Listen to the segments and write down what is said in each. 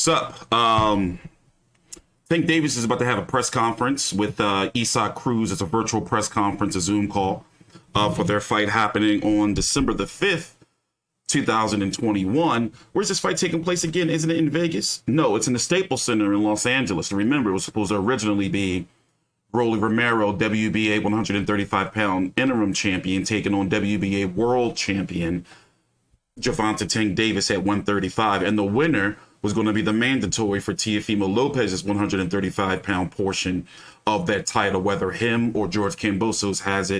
What's up? Tank Davis is about to have a press conference with Isaac Cruz. It's a virtual press conference, a Zoom call for their fight happening on December the 5th, 2021. Where's this fight taking place again? Isn't it in Vegas? No, it's in the Staples Center in Los Angeles. And remember, it was supposed to originally be Rolly Romero, WBA 135-pound interim champion, taking on WBA world champion Gervonta Tank Davis at 135. And the winner was going to be the mandatory for Teofimo Lopez's 135-pound portion of that title, whether him or George Kambosos have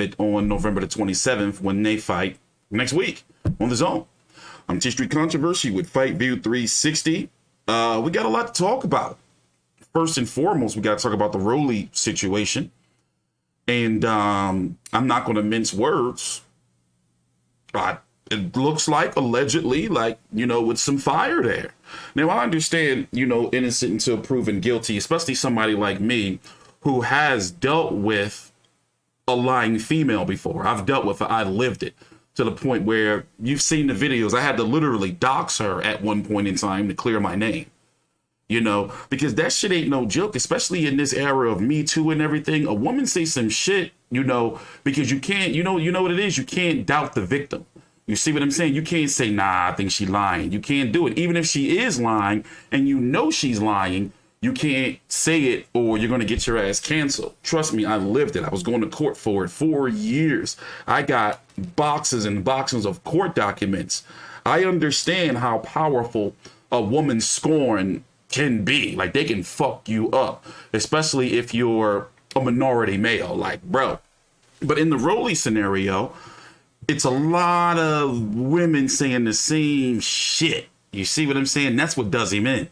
it on November the 27th when they fight next week on the Zone. I'm T Street Controversy with Fight View 360. We got a lot to talk about. First and foremost, we got to talk about the Rolly situation. And I'm not going to mince words. It looks like, allegedly, with some fire there. Now, I understand, innocent until proven guilty, especially somebody like me who has dealt with a lying female before. I've dealt with it. I lived it to the point where you've seen the videos. I had to literally dox her at one point in time to clear my name, because that shit ain't no joke, especially in this era of Me Too and everything. A woman say some shit, because you can't, you know what it is? You can't doubt the victim. You see what I'm saying? You can't say, nah, I think she's lying. You can't do it. Even if she is lying and she's lying, you can't say it or you're going to get your ass canceled. Trust me, I lived it. I was going to court for it 4 years. I got boxes and boxes of court documents. I understand how powerful a woman's scorn can be. Like, they can fuck you up, especially if you're a minority male, bro. But in the Rolly scenario, it's a lot of women saying the same shit. You see what I'm saying? That's what does him in,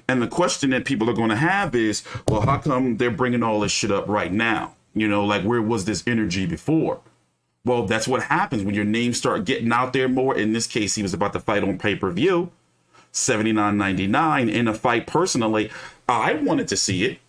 And the question that people are going to have is, well, how come they're bringing all this shit up right now? Where was this energy before? Well, that's what happens when your names start getting out there more. In this case, he was about to fight on pay-per-view, $79.99 in a fight. Personally, I wanted to see it.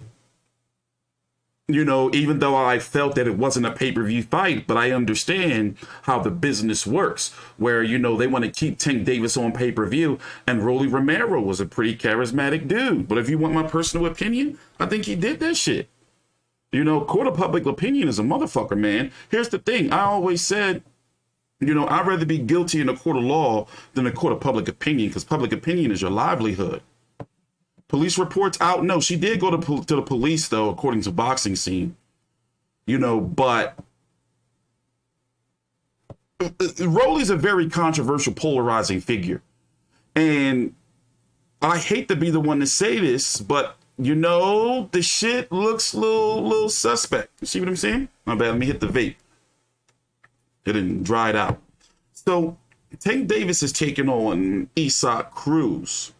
Even though I felt that it wasn't a pay-per-view fight, but I understand how the business works, where, they want to keep Tank Davis on pay-per-view, and Rolly Romero was a pretty charismatic dude. But if you want my personal opinion, I think he did that shit. Court of public opinion is a motherfucker, man. Here's the thing. I always said, I'd rather be guilty in a court of law than a court of public opinion, because public opinion is your livelihood. Police reports out. No, she did go to the police, though, according to Boxing Scene. But Rolly's a very controversial, polarizing figure. And I hate to be the one to say this, but, the shit looks a little suspect. You see what I'm saying? My bad. Let me hit the vape. It didn't dry it out. So, Tank Davis is taking on Isaac Cruz,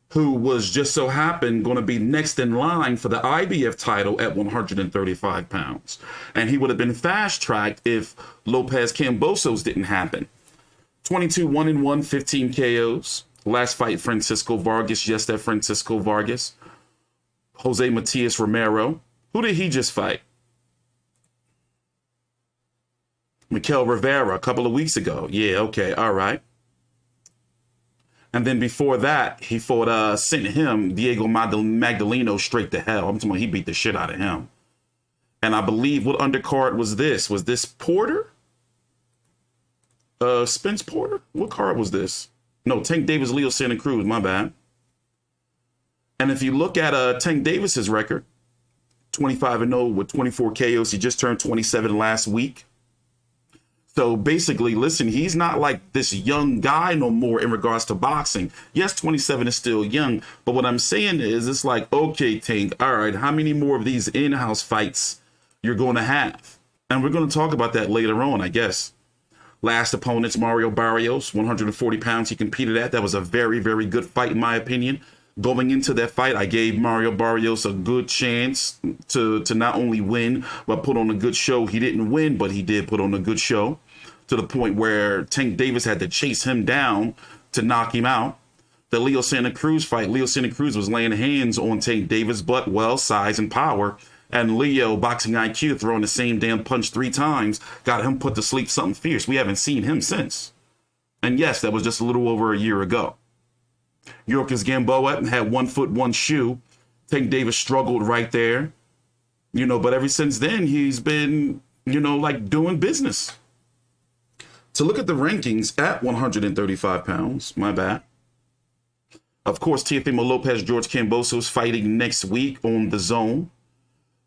who was just so happened going to be next in line for the IBF title at 135 pounds. And he would have been fast-tracked if Lopez Kambosos didn't happen. 22 1-1, 15 KOs. Last fight, Francisco Vargas. Yes, that Francisco Vargas. Jose Matias Romero. Who did he just fight? Miguel Rivera a couple of weeks ago. Yeah, okay, all right. And then before that, he fought, sent him, Diego Magdaleno, straight to hell. I'm talking about he beat the shit out of him. And I believe, what undercard was this? Was this Porter? Spence Porter? What card was this? No, Tank Davis, Leo Santa Cruz, my bad. And if you look at Tank Davis's record, 25-0 with 24 KOs. He just turned 27 last week. So basically, listen, he's not like this young guy no more in regards to boxing. Yes, 27 is still young. But what I'm saying is, it's like, okay, Tank, all right, how many more of these in-house fights you're going to have? And we're going to talk about that later on, I guess. Last opponent's Mario Barrios, 140 pounds he competed at. That was a very, very good fight, in my opinion. Going into that fight, I gave Mario Barrios a good chance to not only win, but put on a good show. He didn't win, but he did put on a good show, to the point where Tank Davis had to chase him down to knock him out. The Leo Santa Cruz fight, Leo Santa Cruz was laying hands on Tank Davis, but, well, size and power. And Leo, boxing IQ, throwing the same damn punch 3 times, got him put to sleep something fierce. We haven't seen him since. And yes, that was just a little over a year ago. Yorkis Gamboa had 1 foot, 1 shoe. Tank Davis struggled right there, but ever since then, he's been, like doing business. To look at the rankings at 135 pounds, my bad. Of course, Teofimo Lopez, George Kambosos fighting next week on the Zone.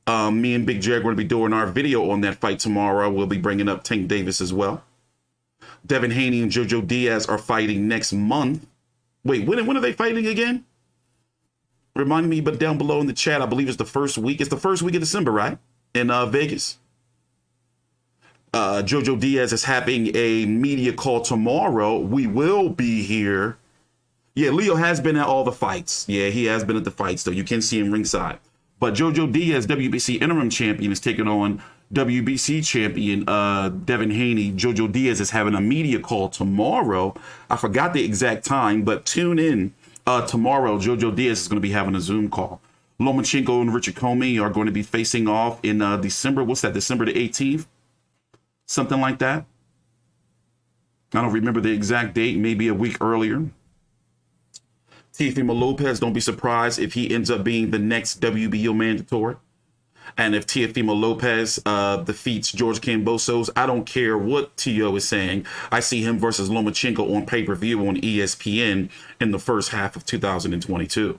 Me and Big J are going to be doing our video on that fight tomorrow. We'll be bringing up Tank Davis as well. Devin Haney and Jojo Diaz are fighting next month. Wait, when are they fighting again? Remind me, but down below in the chat, I believe it's the first week. It's the first week of December, right? In Vegas. Jojo Diaz is having a media call tomorrow. We will be here. Yeah, Leo has been at all the fights. Yeah, he has been at the fights, though. You can see him ringside. But Jojo Diaz, WBC interim champion, is taking on WBC champion Devin Haney. Jojo Diaz is having a media call tomorrow. I forgot the exact time, but tune in tomorrow. Jojo Diaz is going to be having a Zoom call. Lomachenko and Richard Comey are going to be facing off in December. What's that? December the 18th? Something like that. I don't remember the exact date. Maybe a week earlier. Teofimo Lopez, don't be surprised if he ends up being the next WBO mandatory. And if Teofimo Lopez defeats George Kambosos, I don't care what Tio is saying. I see him versus Lomachenko on pay-per-view on ESPN in the first half of 2022.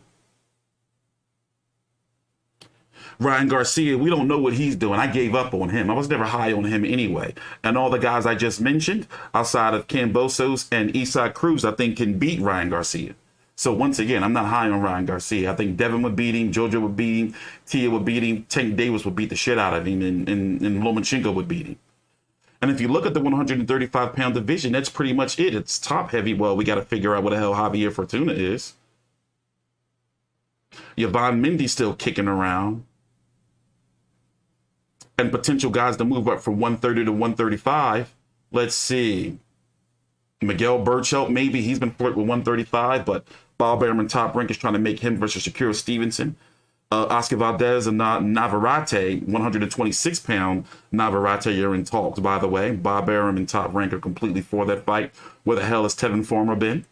Ryan Garcia, we don't know what he's doing. I gave up on him. I was never high on him anyway. And all the guys I just mentioned, outside of Kambosos and Isaac Cruz, I think can beat Ryan Garcia. So once again, I'm not high on Ryan Garcia. I think Devin would beat him, Jojo would beat him, Tia would beat him, Tank Davis would beat the shit out of him, and Lomachenko would beat him. And if you look at the 135-pound division, that's pretty much it. It's top heavy. Well, we got to figure out what the hell Javier Fortuna is. Yvonne Mendy's still kicking around. And potential guys to move up from 130 to 135. Let's see. Miguel Burchelt, maybe. He's been flirting with 135, but Bob Arum and Top Rank is trying to make him versus Shakira Stevenson. Oscar Valdez and Navarrete, 126-pound Navarrete are in talks, by the way. Bob Arum and Top Rank are completely for that fight. Where the hell has Tevin Farmer been?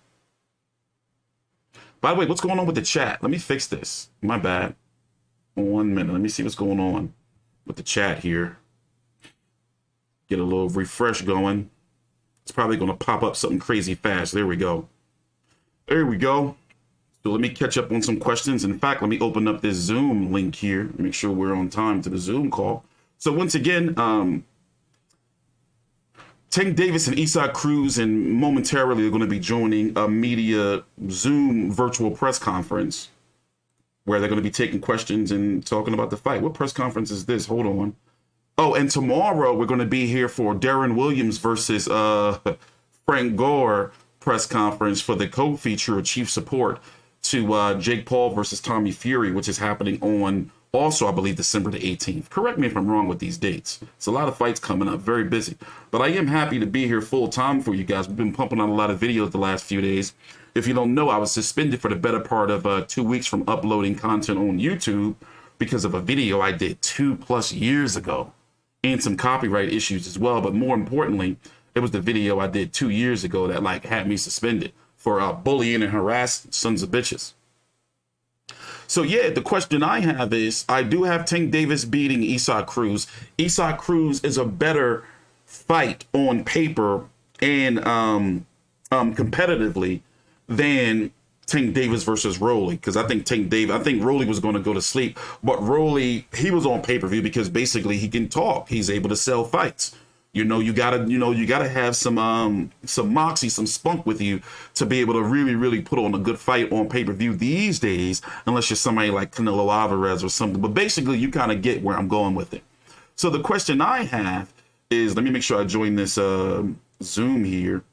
By the way, what's going on with the chat? Let me fix this. My bad. 1 minute. Let me see what's going on with the chat here. Get a little refresh going. It's probably going to pop up something crazy fast. There we go. There we go. So let me catch up on some questions. In fact, let me open up this Zoom link here. Make sure we're on time to the Zoom call. So once again, Tank Davis and Isaac Cruz and momentarily are going to be joining a media Zoom virtual press conference where they're going to be taking questions and talking about the fight. What press conference is this? Hold on. Oh, and tomorrow we're going to be here for Darren Williams versus Frank Gore press conference for the co-feature of chief support to Jake Paul versus Tommy Fury, which is happening on also, I believe, December the 18th. Correct me if I'm wrong with these dates. It's a lot of fights coming up, very busy. But I am happy to be here full time for you guys. We've been pumping out a lot of videos the last few days. If you don't know, I was suspended for the better part of 2 weeks from uploading content on YouTube because of a video I did 2+ years ago. And some copyright issues as well. But more importantly, it was the video I did 2 years ago that had me suspended for bullying and harassing sons of bitches. So yeah, the question I have is, I do have Tank Davis beating Isaac Cruz. Isaac Cruz is a better fight on paper and competitively than Tank Davis versus Rolly, because I think Rolly was going to go to sleep, but Rolly, he was on pay-per-view because basically he can talk. He's able to sell fights. You gotta have some moxie, some spunk with you to be able to really, really put on a good fight on pay-per-view these days, unless you're somebody like Canelo Alvarez or something. But basically, you kind of get where I'm going with it. So the question I have is, let me make sure I join this Zoom here.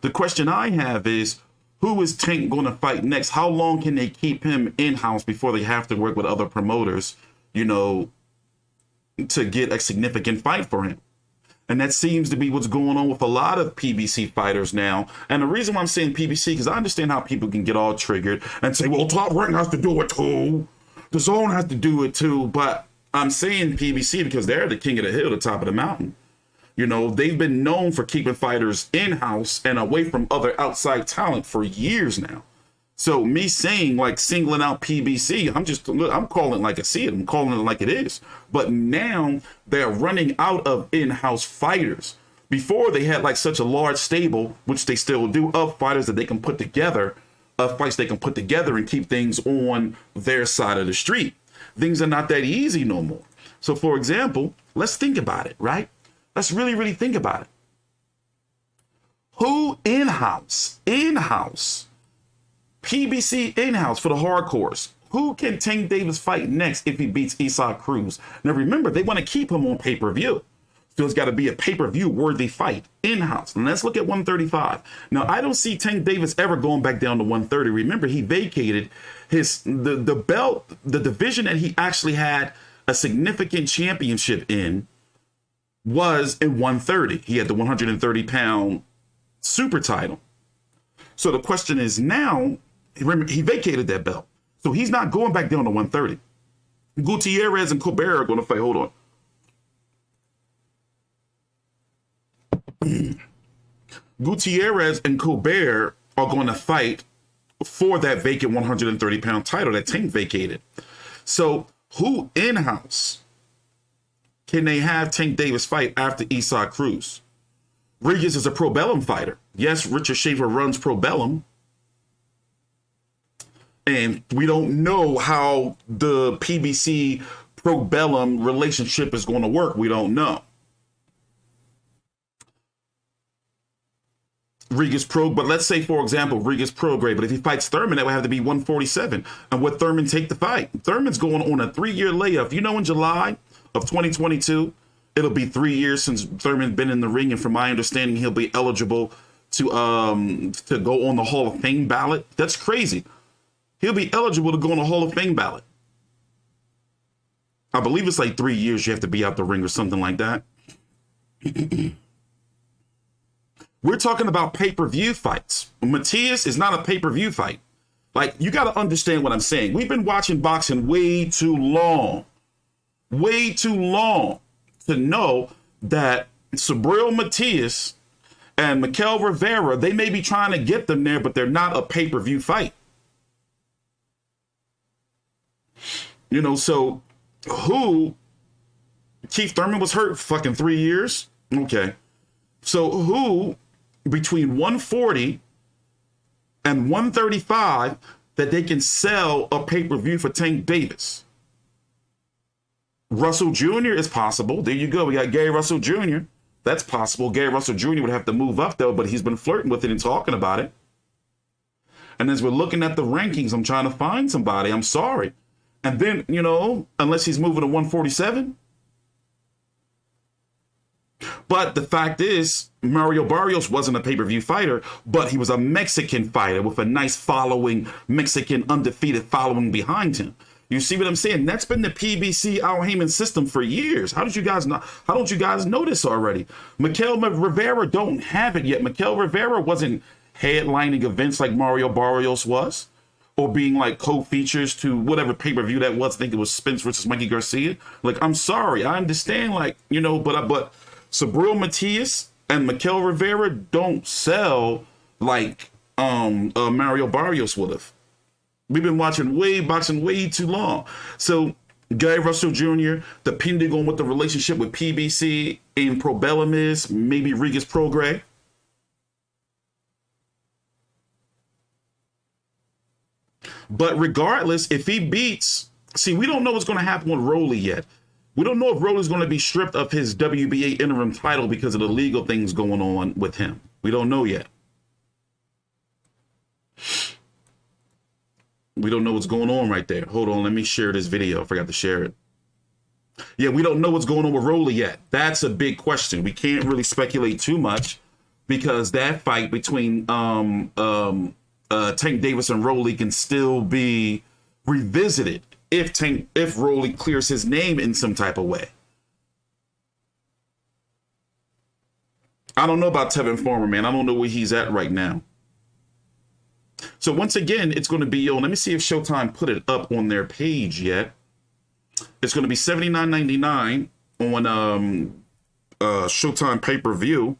The question I have is, who is Tank going to fight next? How long can they keep him in-house before they have to work with other promoters, to get a significant fight for him? And that seems to be what's going on with a lot of PBC fighters now. And the reason why I'm saying PBC, because I understand how people can get all triggered and say, well, Top Rank has to do it too. The Zone has to do it too. But I'm saying PBC because they're the king of the hill, the top of the mountain. You know, they've been known for keeping fighters in-house and away from other outside talent for years now. So me saying, like, singling out PBC, I'm calling it like I see it. I'm calling it like it is. But now they're running out of in-house fighters. Before, they had like such a large stable, which they still do, of fighters that they can put together, of fights they can put together and keep things on their side of the street. Things are not that easy no more. So, for example, let's think about it, right? Let's really, really think about it. Who in-house, PBC in-house for the hardcores, who can Tank Davis fight next if he beats Isaac Cruz? Now, remember, they want to keep him on pay-per-view. So it's got to be a pay-per-view worthy fight in-house. And let's look at 135. Now, I don't see Tank Davis ever going back down to 130. Remember, he vacated the belt, the division that he actually had a significant championship in was in 130. He had the 130-pound super title. So the question is now, remember, he vacated that belt. So he's not going back down to 130. Gutierrez and Colbert are going to fight. Hold on. Gutierrez and Colbert are going to fight for that vacant 130-pound title that Tank vacated. So who in-house can they have Tank Davis fight after Isaac Cruz? Regis is a Pro Bellum fighter. Yes, Richard Schaefer runs Pro Bellum. And we don't know how the PBC Pro Bellum relationship is going to work. We don't know. Regis Pro, but let's say, for example, Regis Prograde, but if he fights Thurman, that would have to be 147. And would Thurman take the fight? Thurman's going on a 3-year layup. You know, in July of 2022, it'll be 3 years since Thurman's been in the ring, and from my understanding, he'll be eligible to go on the Hall of Fame ballot. That's crazy. He'll be eligible to go on the Hall of Fame ballot. I believe it's like 3 years you have to be out the ring or something like that. We're talking about pay-per-view fights. Matias is not a pay-per-view fight. Like, you got to understand what I'm saying. We've been watching boxing way too long to know that Subriel Matias and Miguel Rivera, they may be trying to get them there, but they're not a pay-per-view fight. You know, so who? Keith Thurman was hurt fucking 3 years. Okay. So who between 140 and 135 that they can sell a pay-per-view for Tank Davis? Russell Jr. is possible. There you go. We got Gary Russell Jr. That's possible. Gary Russell Jr. would have to move up, though, but he's been flirting with it and talking about it. And as we're looking at the rankings, I'm trying to find somebody. I'm sorry. And then, you know, unless he's moving to 147. But the fact is, Mario Barrios wasn't a pay-per-view fighter, but he was a Mexican fighter with a nice following, Mexican undefeated following behind him. You see what I'm saying? That's been the PBC Al Heyman system for years. How don't you guys know this already? Miguel Rivera don't have it yet. Miguel Rivera wasn't headlining events like Mario Barrios was, or being like co-features to whatever pay-per-view that was. I think it was Spence versus Mikey Garcia. Like, I'm sorry, I understand, like, you know, but Subriel Matias and Miguel Rivera don't sell like Mario Barrios would have. We've been watching boxing way too long. So Gary Russell Jr., depending on what the relationship with PBC and Pro Bellum is, maybe Regis Prograde. But regardless, if he beats, see, we don't know what's going to happen with Rolly yet. We don't know if Rolly's going to be stripped of his WBA interim title because of the legal things going on with him. We don't know yet. We don't know what's going on right there. Hold on, let me share this video. I forgot to share it. Yeah, we don't know what's going on with Rolly yet. That's a big question. We can't really speculate too much because that fight between Tank Davis and Rolly can still be revisited if Rolly clears his name in some type of way. I don't know about Tevin Farmer, man. I don't know where he's at right now. So once again, it's going to be, let me see if Showtime put it up on their page yet. It's going to be $79.99 Showtime pay-per-view,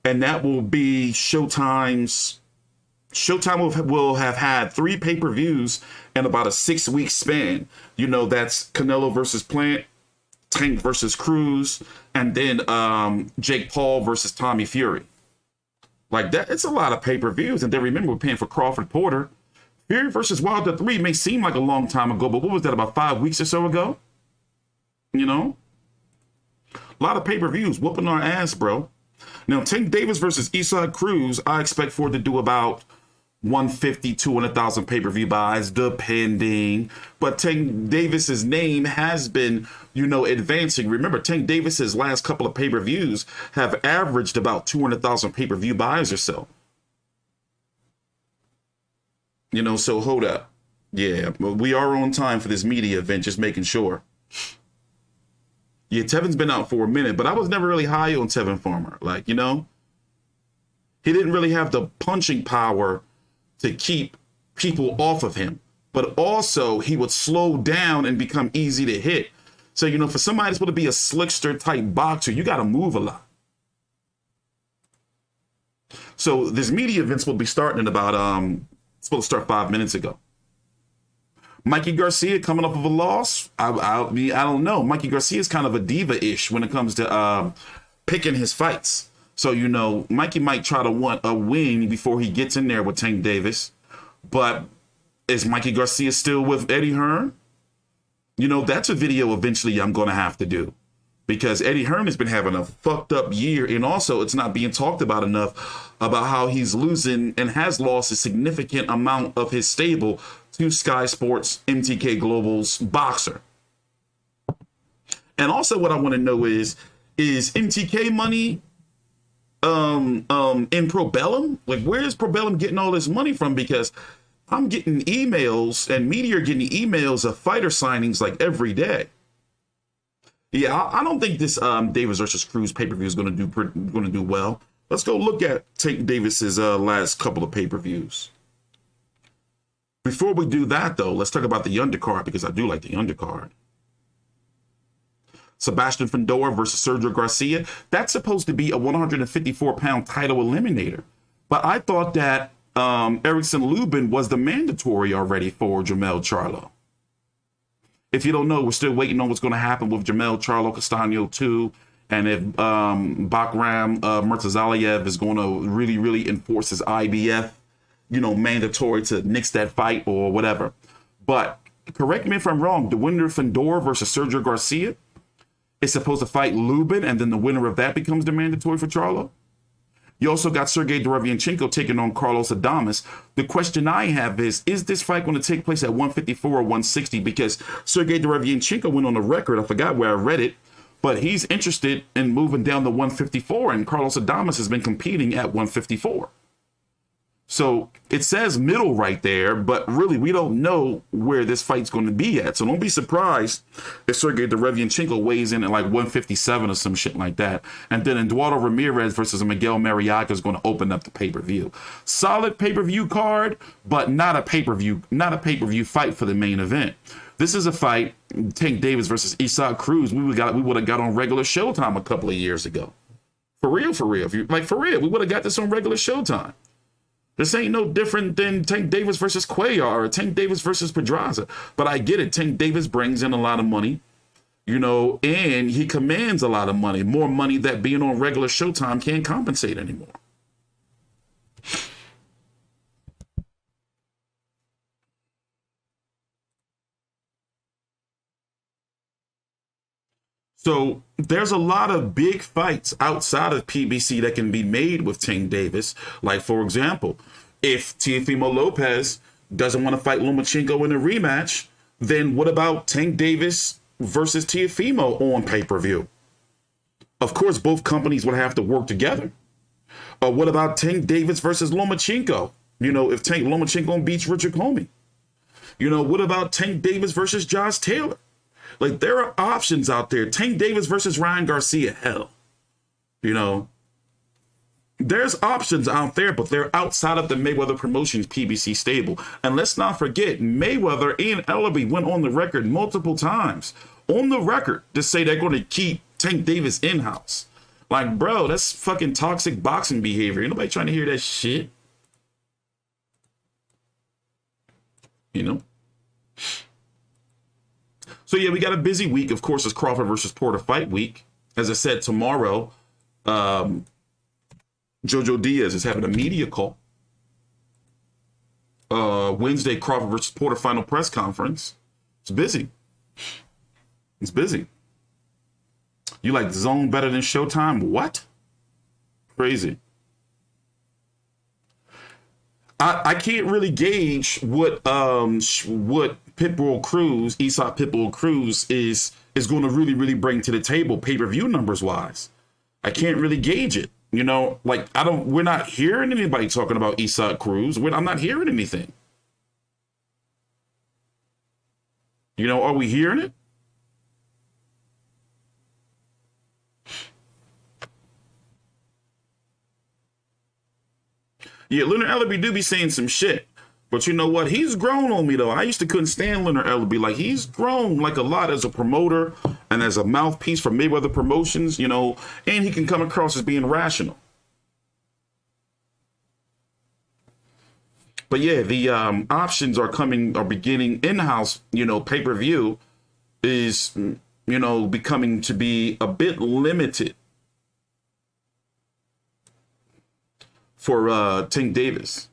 and that will be Showtime will have had 3 pay-per-views in about a 6-week span. You know, that's Canelo versus Plant, Tank versus Cruz, and then Jake Paul versus Tommy Fury. Like that, it's a lot of pay-per-views. And then remember, we're paying for Crawford Porter. Fury versus Wilder 3 may seem like a long time ago, but what was that, about 5 weeks or so ago? You know? A lot of pay-per-views whooping our ass, bro. Now, Tank Davis versus Isaac Cruz, I expect for it to do about 150, 200,000 pay-per-view buys, depending. But Tank Davis's name has been, you know, advancing. Remember, Tank Davis's last couple of pay-per-views have averaged about 200,000 pay-per-view buys or so. You know, so hold up. Yeah, we are on time for this media event, just making sure. Yeah, Tevin's been out for a minute, but I was never really high on Tevin Farmer. Like, you know, he didn't really have the punching power to keep people off of him. But also, he would slow down and become easy to hit. So, you know, for somebody that's supposed to be a slickster type boxer, you got to move a lot. So this media event's will be starting in about, it's supposed to start 5 minutes ago. Mikey Garcia coming off of a loss. I don't know. Mikey Garcia is kind of a diva-ish when it comes to picking his fights. So, you know, Mikey might try to want a win before he gets in there with Tank Davis. But is Mikey Garcia still with Eddie Hearn? You know, that's a video eventually I'm going to have to do. Because Eddie Hearn has been having a fucked up year. And also, it's not being talked about enough about how he's losing and has lost a significant amount of his stable to Sky Sports MTK Global's boxer. And also what I want to know is MTK money in Probellum? Like, where is Probellum getting all this money from? Because I'm getting emails and media are getting emails of fighter signings like every day. Yeah, I don't think this Davis versus Cruz pay-per-view is going to do well. Let's go look at Tank Davis's last couple of pay-per-views. Before we do that, though, let's talk about the undercard, because I do like the undercard. Sebastian Fendor versus Sergio Garcia. That's supposed to be a 154-pound title eliminator. But I thought that Erickson Lubin was the mandatory already for Jermell Charlo. If you don't know, we're still waiting on what's going to happen with Jermell Charlo Castaño 2. And if Bakram Murtazaliev is going to really, really enforce his IBF, you know, mandatory to nix that fight or whatever. But correct me if I'm wrong, the winner of Fendor versus Sergio Garcia is supposed to fight Lubin, and then the winner of that becomes the mandatory for Charlo. You also got Sergey Derevyanchenko taking on Carlos Adamus. The question I have is this fight going to take place at 154 or 160? Because Sergey Derevyanchenko went on the record, I forgot where I read it, but he's interested in moving down to 154, and Carlos Adamus has been competing at 154. So it says middle right there, but really we don't know where this fight's going to be at. So don't be surprised if Sergey Derevyanchenko weighs in at like 157 or some shit like that. And then Eduardo Ramirez versus Miguel Marriaga is going to open up the pay-per-view. Solid pay-per-view card, but not a pay-per-view fight for the main event. This is a fight, Tank Davis versus Isaac Cruz. We would have got on regular Showtime a couple of years ago. For real. We would have got this on regular Showtime. This ain't no different than Tank Davis versus Cuellar or Tank Davis versus Pedraza. But I get it. Tank Davis brings in a lot of money, you know, and he commands a lot of money. More money that being on regular Showtime can't compensate anymore. So there's a lot of big fights outside of PBC that can be made with Tank Davis. Like, for example, if Teofimo Lopez doesn't want to fight Lomachenko in a rematch, then what about Tank Davis versus Teofimo on pay-per-view? Of course, both companies would have to work together. What about Tank Davis versus Lomachenko? You know, if Lomachenko beats Richard Comey. You know, what about Tank Davis versus Josh Taylor? Like, there are options out there. Tank Davis versus Ryan Garcia, hell. You know, there's options out there, but they're outside of the Mayweather Promotions PBC stable. And let's not forget, Mayweather and Ellaby went on the record multiple times on the record to say they're going to keep Tank Davis in-house. Like, bro, that's fucking toxic boxing behavior. Ain't nobody trying to hear that shit. You know? So, yeah, we got a busy week. Of course, it's Crawford versus Porter fight week. As I said, tomorrow, Jojo Diaz is having a media call. Wednesday, Crawford versus Porter final press conference. It's busy. It's busy. You like Zone better than Showtime? What? Crazy. I can't really gauge what Pitbull Cruz, Eastside Pitbull Cruz is going to really bring to the table pay-per-view numbers wise. I can't really gauge it. You know, like we're not hearing anybody talking about Eastside Cruz. I'm not hearing anything. You know, are we hearing it? Yeah, Leonard Ellerby do be saying some shit. But you know what? He's grown on me, though. I used to couldn't stand Leonard Ellerby. Like, he's grown, like, a lot as a promoter and as a mouthpiece for Mayweather Promotions, you know, and he can come across as being rational. But, yeah, the options are beginning in-house, you know, pay-per-view is, you know, becoming to be a bit limited for Tank Davis.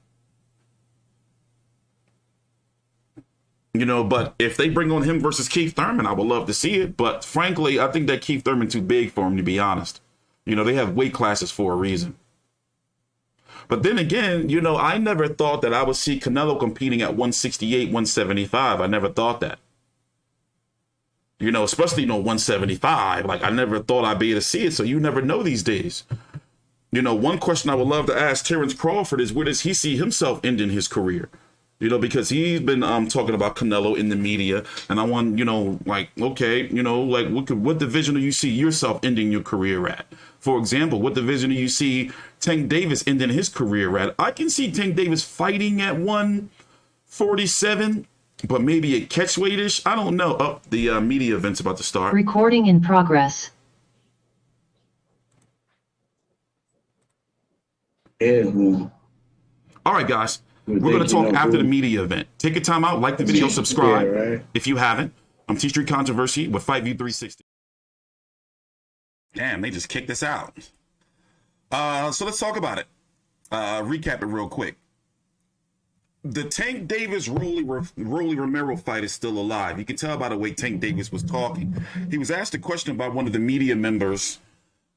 You know, but if they bring on him versus Keith Thurman, I would love to see it. But frankly, I think that Keith Thurman too big for him, to be honest. You know, they have weight classes for a reason. But then again, you know, I never thought that I would see Canelo competing at 168, 175. I never thought that. You know, especially, you know, 175. Like, I never thought I'd be able to see it. So you never know these days. You know, one question I would love to ask Terrence Crawford is, where does he see himself ending his career? You know, because he's been talking about Canelo in the media, and I want, you know, like, okay, you know, like, what division do you see yourself ending your career at? For example, what division do you see Tank Davis ending his career at? I can see Tank Davis fighting at 147, but maybe at catchweightish. I don't know. Oh, the media event's about to start. Recording in progress. Yeah. All right, guys. We're going to talk after the media event. Take your time out, like the video, subscribe if you haven't. I'm T Street Controversy with Fight View 360. Damn, they just kicked us out. So let's talk about it. Recap it real quick. The Tank Davis Rolly Romero fight is still alive. You can tell by the way Tank Davis was talking. He was asked a question by one of the media members.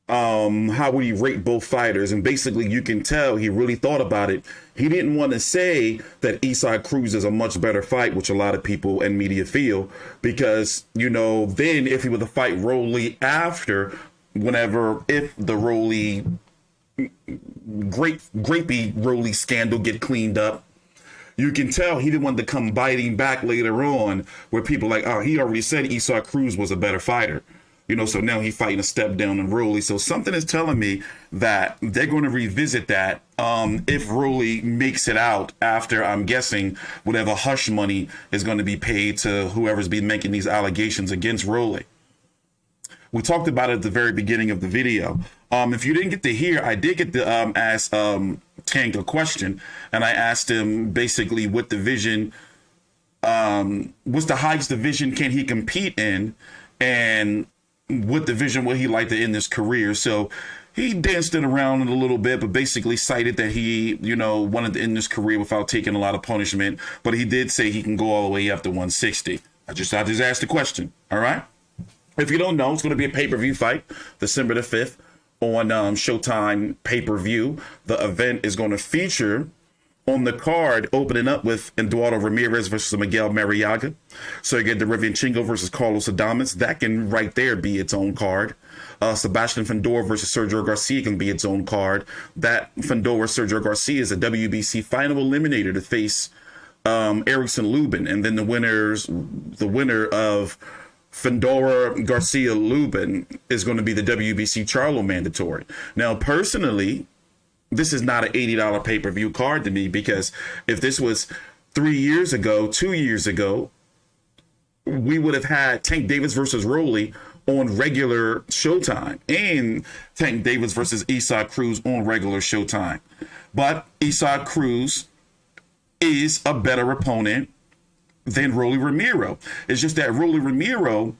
How would he rate both fighters? And basically you can tell he really thought about it. He didn't want to say that Eastside Cruz is a much better fight, which a lot of people and media feel, because, you know, then if he were to fight Rolly after, if the Rolly grapey Rolly scandal get cleaned up, you can tell he didn't want to come biting back later on where people like, oh, he already said Eastside Cruz was a better fighter. You know, so now he's fighting a step down in Rolly. So something is telling me that they're going to revisit that if Rolly makes it out after, I'm guessing, whatever hush money is going to be paid to whoever's been making these allegations against Rolly. We talked about it at the very beginning of the video. If you didn't get to hear, I did get to ask Tank a question. And I asked him basically what division, what's the highest division can he compete in? And what division would he like to end his career? So he danced it around a little bit, but basically cited that he, you know, wanted to end his career without taking a lot of punishment. But he did say he can go all the way up to 160. I just asked the question. All right. If you don't know, it's going to be a pay-per-view fight, December the 5th on Showtime pay-per-view. The event is going to feature on the card, opening up with Eduardo Ramirez versus Miguel Marriaga. So you get Derevyanchenko versus Carlos Adamus. That can right there be its own card. Sebastian Fendor versus Sergio Garcia can be its own card. That Fendor Sergio Garcia is a WBC final eliminator to face Erickson Lubin. And then the winner of Fundora Garcia Lubin is going to be the WBC Charlo mandatory. Now, personally, this is not an $80 pay-per-view card to me, because if this was 3 years ago, 2 years ago, we would have had Tank Davis versus Rolly on regular Showtime and Tank Davis versus Isaac Cruz on regular Showtime. But Isaac Cruz is a better opponent than Rolly Romero. It's just that Rolly Romero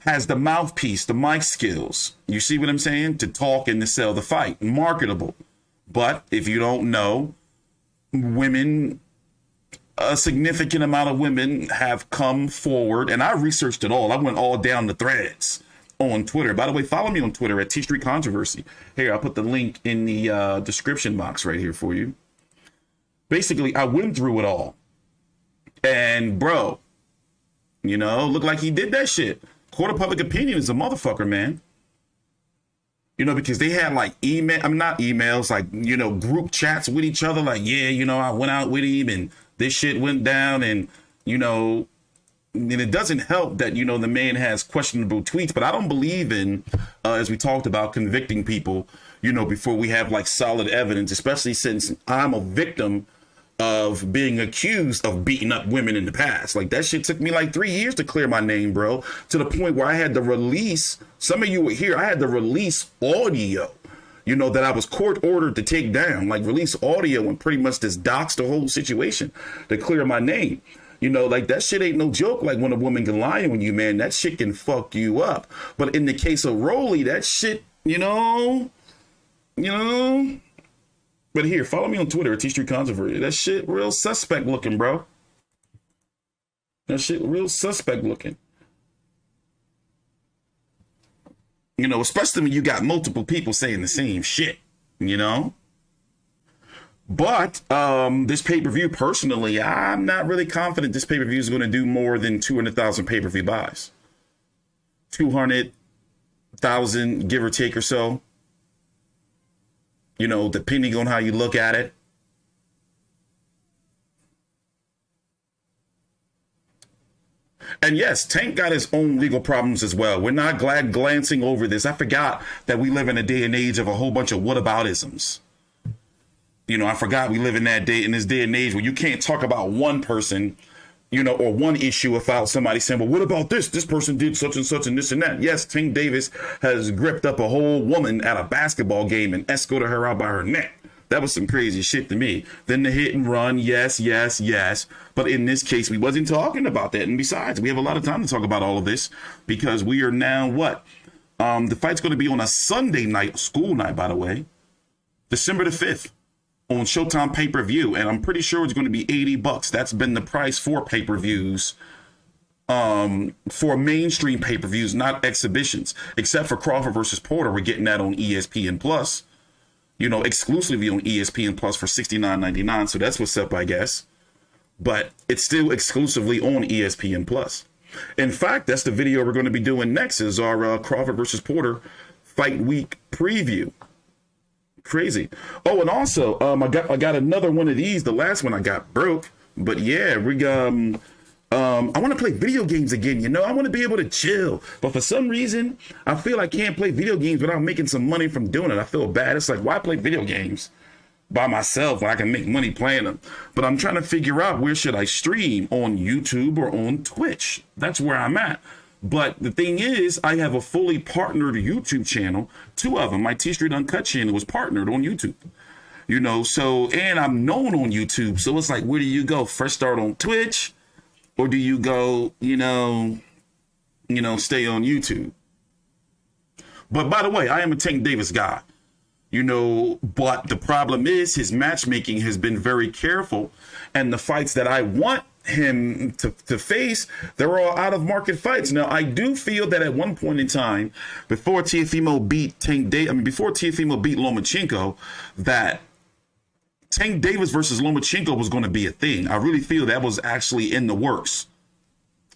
has the mouthpiece, the mic skills. You see what I'm saying? To talk and to sell the fight. Marketable. But if you don't know, women, a significant amount of women have come forward, and I researched it all. I went all down the threads on Twitter. By the way, follow me on Twitter at T Street Controversy. Here, I'll put the link in the description box right here for you. Basically, I went through it all. And bro, you know, looked like he did that shit. Court of public opinion is a motherfucker, man. You know, because they had like not emails, like, you know, group chats with each other. Like, yeah, you know, I went out with him and this shit went down. And, you know, and it doesn't help that, you know, the man has questionable tweets. But I don't believe in, as we talked about, convicting people, you know, before we have like solid evidence, especially since I'm a victim of being accused of beating up women in the past. Like, that shit took me like 3 years to clear my name, bro, to the point where I had to release, some of you were here, I had to release audio, you know, that I was court ordered to take down, like release audio and pretty much just dox the whole situation to clear my name. You know, like, that shit ain't no joke. Like, when a woman can lie on you, man, that shit can fuck you up. But in the case of Rolly, that shit, you know. But here, follow me on Twitter at T Street Controversy. That shit real suspect looking, bro. That shit real suspect looking. You know, especially when you got multiple people saying the same shit, you know? But this pay-per-view, personally, I'm not really confident this pay-per-view is going to do more than 200,000 pay-per-view buys. 200,000, give or take or so. You know, depending on how you look at it. And yes, Tank got his own legal problems as well. We're not glancing over this. I forgot that we live in a day and age of a whole bunch of whataboutisms. You know, I forgot we live in this day and age where you can't talk about one person, you know, or one issue without somebody saying, well, what about this? This person did such and such and this and that. Yes, Tank Davis has gripped up a whole woman at a basketball game and escorted her out by her neck. That was some crazy shit to me. Then the hit and run, yes. But in this case, we wasn't talking about that. And besides, we have a lot of time to talk about all of this because we are now what? The fight's going to be on a Sunday night, school night, by the way, December the 5th. On Showtime pay-per-view, and I'm pretty sure it's going to be $80. That's been the price for pay-per-views, for mainstream pay-per-views, not exhibitions. Except for Crawford versus Porter, we're getting that on ESPN Plus. You know, exclusively on ESPN Plus for $69.99. So that's what's up, I guess. But it's still exclusively on ESPN Plus. In fact, that's the video we're going to be doing next. Is our Crawford versus Porter Fight Week preview. Crazy. Oh, and also, I got another one of these. The last one I got broke, but yeah, I want to play video games again. You know, I want to be able to chill, but for some reason, I feel I can't play video games without making some money from doing it. I feel bad. It's like, why play video games by myself when I can make money playing them? But I'm trying to figure out, where should I stream, on YouTube or on Twitch? That's where I'm at. But the thing is, I have a fully partnered YouTube channel. 2 of them. My T Street Uncut channel was partnered on YouTube. You know, so, and I'm known on YouTube. So it's like, where do you go? First start on Twitch? Or do you go, you know, stay on YouTube? But by the way, I am a Tank Davis guy. You know, but the problem is his matchmaking has been very careful. And the fights that I want him to face, they're all out of market fights. Now, I do feel that at one point in time, before Teofimo beat Lomachenko, that Tank Davis versus Lomachenko was going to be a thing. I really feel that was actually in the works.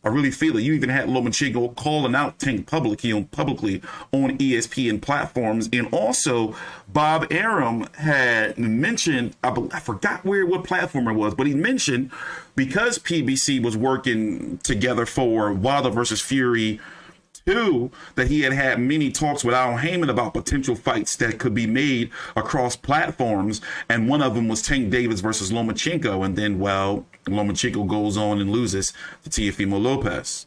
I really feel it. You even had Lomachenko calling out Tank publicly on ESPN platforms. And also, Bob Arum had mentioned, I forgot what platform it was, but he mentioned, because PBC was working together for Wilder versus Fury 2, that he had many talks with Al Heyman about potential fights that could be made across platforms. And one of them was Tank Davis versus Lomachenko. And then, well, Lomachenko goes on and loses to Teofimo Lopez.